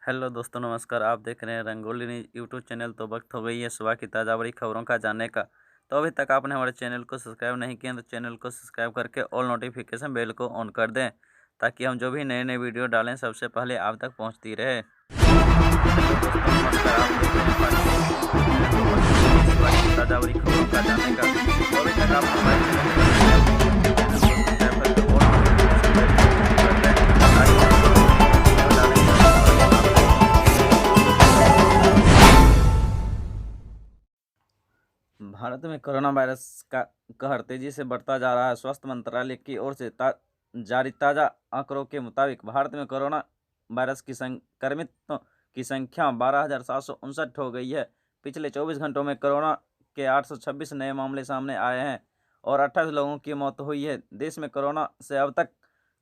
Hello दोस्तों, नमस्कार। आप देख रहे हैं रंगोली न्यूज़ यूट्यूब चैनल। तो वक्त हो गई है सुबह की ताज़ा बड़ी खबरों का जानने का। तो अभी तक आपने हमारे चैनल को सब्सक्राइब नहीं किया तो चैनल को सब्सक्राइब करके ऑल नोटिफिकेशन बेल को ऑन कर दें, ताकि हम जो भी नए नए वीडियो डालें सबसे पहले आप तक पहुंचती रहे। हेलो दोस्तों, नमस्कार। आप देख रहे हैं सुबह की ताज़ा बड़ी खबरों का जानने का। तो अभी तक आपने हमारे चैनल को सब्सक्राइब नहीं किया तो चैनल को सब्सक्राइब करके ऑल नोटिफिकेशन बेल को ऑन कर दें, ताकि हम जो भी नए नए वीडियो डालेंगे सबसे पहले आप तक पहुंचती रहे। भारत में कोरोना वायरस का कहर तेजी से बढ़ता जा रहा है। स्वास्थ्य मंत्रालय की ओर से जारी ताज़ा आंकड़ों के मुताबिक भारत में कोरोना वायरस की संक्रमितों की संख्या 12,759 हो गई है। पिछले 24 घंटों में कोरोना के 826 नए मामले सामने आए हैं और 28 लोगों की मौत हुई है। देश में कोरोना से अब तक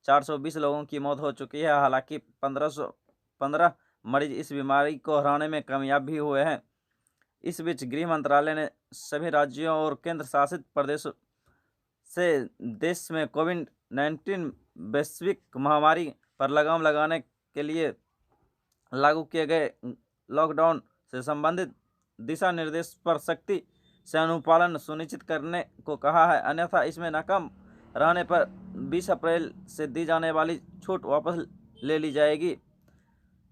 420 लोगों की मौत हो चुकी है। हालांकि 1515 मरीज इस बीमारी को हराने में कामयाब भी हुए हैं। इस बीच गृह मंत्रालय ने सभी राज्यों और केंद्र शासित प्रदेशों से देश में कोविड-19 वैश्विक महामारी पर लगाम लगाने के लिए लागू किए गए लॉकडाउन से संबंधित दिशा निर्देश पर सख्ती से अनुपालन सुनिश्चित करने को कहा है, अन्यथा इसमें नाकाम रहने पर 20 अप्रैल से दी जाने वाली छूट वापस ले ली जाएगी।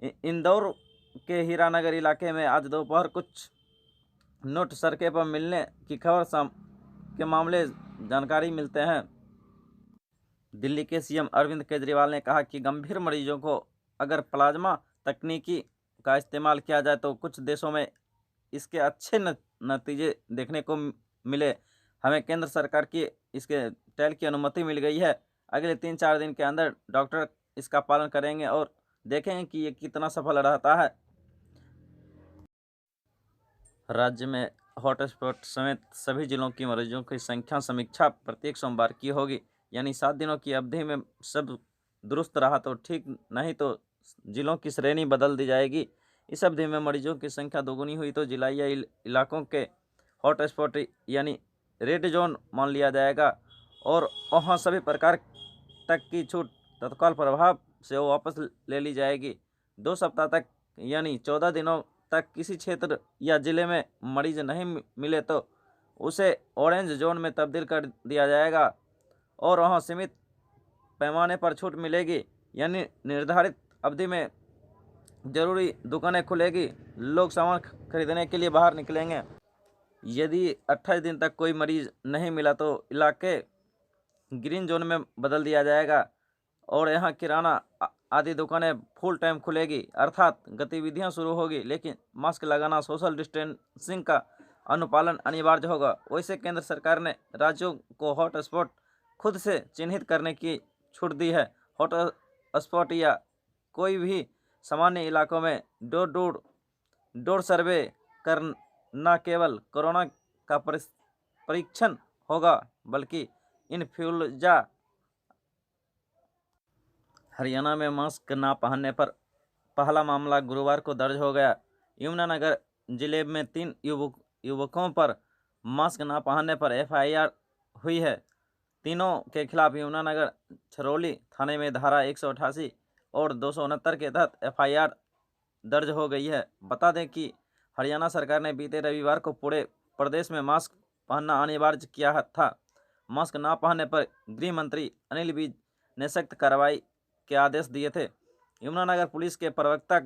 इंदौर के हीरानगर इलाके में आज दोपहर कुछ नोट सड़कें पर मिलने की खबर के मामले जानकारी मिलते हैं। दिल्ली के सीएम अरविंद केजरीवाल ने कहा कि गंभीर मरीजों को अगर प्लाज्मा तकनीकी का इस्तेमाल किया जाए तो कुछ देशों में इसके अच्छे नतीजे देखने को मिले। हमें केंद्र सरकार की इसके ट्रायल की अनुमति मिल गई है। अगले 3-4 दिन के अंदर डॉक्टर इसका पालन करेंगे और देखेंगे कि ये कितना सफल रहता है। राज्य में हॉटस्पॉट समेत सभी जिलों की मरीजों की संख्या समीक्षा प्रत्येक सोमवार की होगी, यानी 7 दिनों की अवधि में सब दुरुस्त रहा तो ठीक, नहीं तो जिलों की श्रेणी बदल दी जाएगी। इस अवधि में मरीजों की संख्या दोगुनी हुई तो जिला या इलाकों के हॉटस्पॉट यानी रेड जोन मान लिया जाएगा और वहाँ सभी प्रकार तक की छूट तत्काल प्रभाव से वापस ले ली जाएगी। 2 सप्ताह तक यानी 14 दिनों तक किसी क्षेत्र या जिले में मरीज नहीं मिले तो उसे ऑरेंज जोन में तब्दील कर दिया जाएगा और वहां सीमित पैमाने पर छूट मिलेगी, यानी निर्धारित अवधि में जरूरी दुकानें खुलेगी, लोग सामान खरीदने के लिए बाहर निकलेंगे। यदि 28 दिन तक कोई मरीज नहीं मिला तो इलाके ग्रीन जोन में बदल दिया जाएगा और यहाँ किराना आदि दुकानें फुल टाइम खुलेगी, अर्थात गतिविधियां शुरू होगी, लेकिन मास्क लगाना, सोशल डिस्टेंसिंग का अनुपालन अनिवार्य होगा। वैसे केंद्र सरकार ने राज्यों को हॉट स्पॉट खुद से चिन्हित करने की छूट दी है। हॉट स्पॉट या कोई भी सामान्य इलाकों में डोर सर्वे कर न केवल कोरोना का परीक्षण होगा बल्कि इन्फ्लुएंजा। हरियाणा में मास्क न पहनने पर पहला मामला गुरुवार को दर्ज हो गया। यमुनानगर जिले में 3 युवकों पर मास्क न पहनने पर एफआईआर हुई है। तीनों के खिलाफ यमुनानगर छरौली थाने में धारा 188 और 269 के तहत एफआईआर दर्ज हो गई है। बता दें कि हरियाणा सरकार ने बीते रविवार को पूरे प्रदेश में मास्क पहनना अनिवार्य किया था। मास्क न पहनने पर गृह मंत्री अनिल विज ने सख्त कार्रवाई के आदेश दिए थे। यमुनानगर पुलिस के प्रवक्ता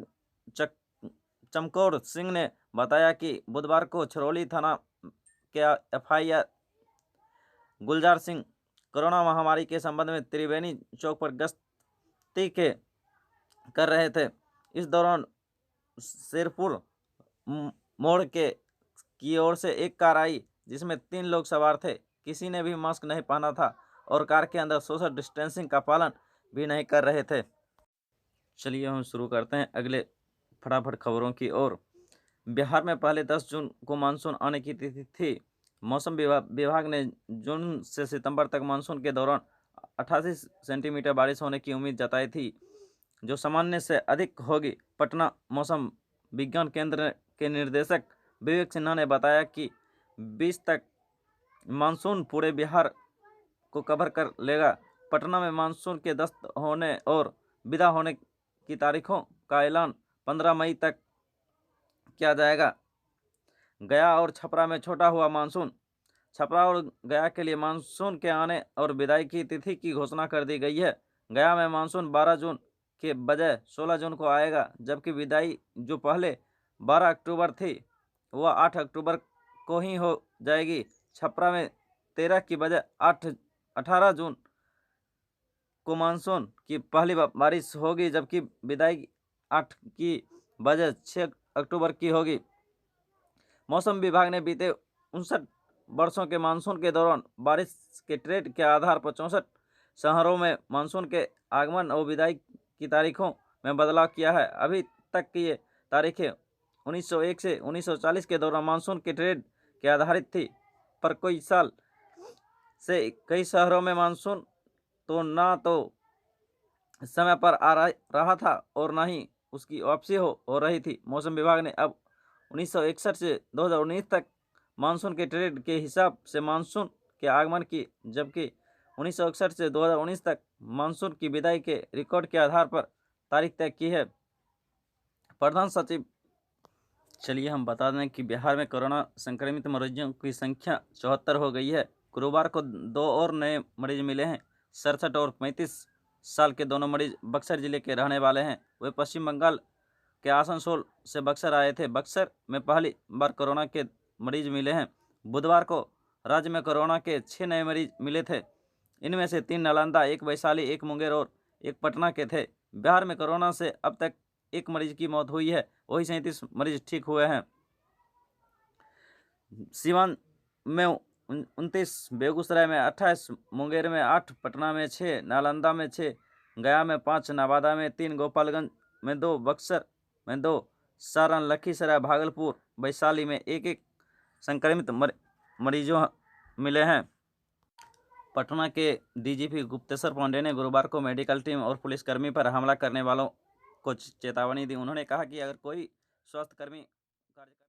चमकौर सिंह ने बताया कि बुधवार को छरौली थाना के एफआईआर गुलजार सिंह कोरोना महामारी के संबंध में त्रिवेणी चौक पर गश्ती कर रहे थे। इस दौरान शेरपुर मोड़ की ओर से एक कार आई जिसमें 3 लोग सवार थे। किसी ने भी मास्क नहीं पहना था और कार के अंदर सोशल डिस्टेंसिंग का पालन भी नहीं कर रहे थे। चलिए हम शुरू करते हैं अगले फटाफट खबरों की ओर। बिहार में पहले 10 जून को मानसून आने की तिथि थी। मौसम विभाग ने जून से सितंबर तक मानसून के दौरान 88 सेंटीमीटर बारिश होने की उम्मीद जताई थी, जो सामान्य से अधिक होगी। पटना मौसम विज्ञान केंद्र के निदेशक विवेक सिन्हा ने बताया कि 20 तक मानसून पूरे बिहार को कवर कर लेगा। पटना में मानसून के दस्तक होने और विदा होने की तारीखों का ऐलान 15 मई तक किया जाएगा। गया और छपरा में छोटा हुआ मानसून। छपरा और गया के लिए मानसून के आने और विदाई की तिथि की घोषणा कर दी गई है। गया में मानसून 12 जून के बजाय 16 जून को आएगा, जबकि विदाई जो पहले 12 अक्टूबर थी वह 8 अक्टूबर को ही हो जाएगी। छपरा में 13 की बजाय 18 जून को मानसून की पहली बारिश होगी, जबकि विदाई 8 की बजाय 6 अक्टूबर की होगी। मौसम विभाग ने बीते 59 वर्षों के मानसून के दौरान बारिश के ट्रेंड के आधार पर 64 शहरों में मानसून के आगमन और विदाई की तारीखों में बदलाव किया है। अभी तक की ये तारीखें 1901 से 1940 के दौरान मानसून के ट्रेंड के आधारित थी, पर कई साल से कई शहरों में मानसून तो ना तो समय पर आ रहा था और ना ही उसकी वापसी हो रही थी। मौसम विभाग ने अब 1961 से 2019 तक मानसून के ट्रेंड के हिसाब से मानसून के आगमन की, जबकि 1961 से 2019 तक मानसून की विदाई के रिकॉर्ड के आधार पर तारीख तय की है। प्रधान सचिव। चलिए हम बता दें कि बिहार में कोरोना संक्रमित मरीजों की संख्या 74 हो गई है। गुरुवार को 2 और नए मरीज मिले हैं। 67 और 35 साल के दोनों मरीज बक्सर जिले के रहने वाले हैं। वे पश्चिम बंगाल के आसनसोल से बक्सर आए थे। बक्सर में पहली बार कोरोना के मरीज मिले हैं। बुधवार को राज्य में कोरोना के 6 नए मरीज मिले थे। इनमें से 3 नालंदा, 1 वैशाली, 1 मुंगेर और 1 पटना के थे। बिहार में कोरोना से अब तक 1 मरीज की मौत हुई है, वही 37 मरीज ठीक हुए हैं। सीवान में 29, बेगूसराय में 28, मुंगेर में 8, पटना में 6, नालंदा में 6, गया में 5, नवादा में 3, गोपालगंज में 2, बक्सर में 2, सारण, लखीसराय, भागलपुर, वैशाली में 1-1 संक्रमित मरीजों मिले हैं। पटना के डीजीपी गुप्तेश्वर पांडेय ने गुरुवार को मेडिकल टीम और पुलिसकर्मी पर हमला करने वालों को चेतावनी दी। उन्होंने कहा कि अगर कोई स्वास्थ्यकर्मी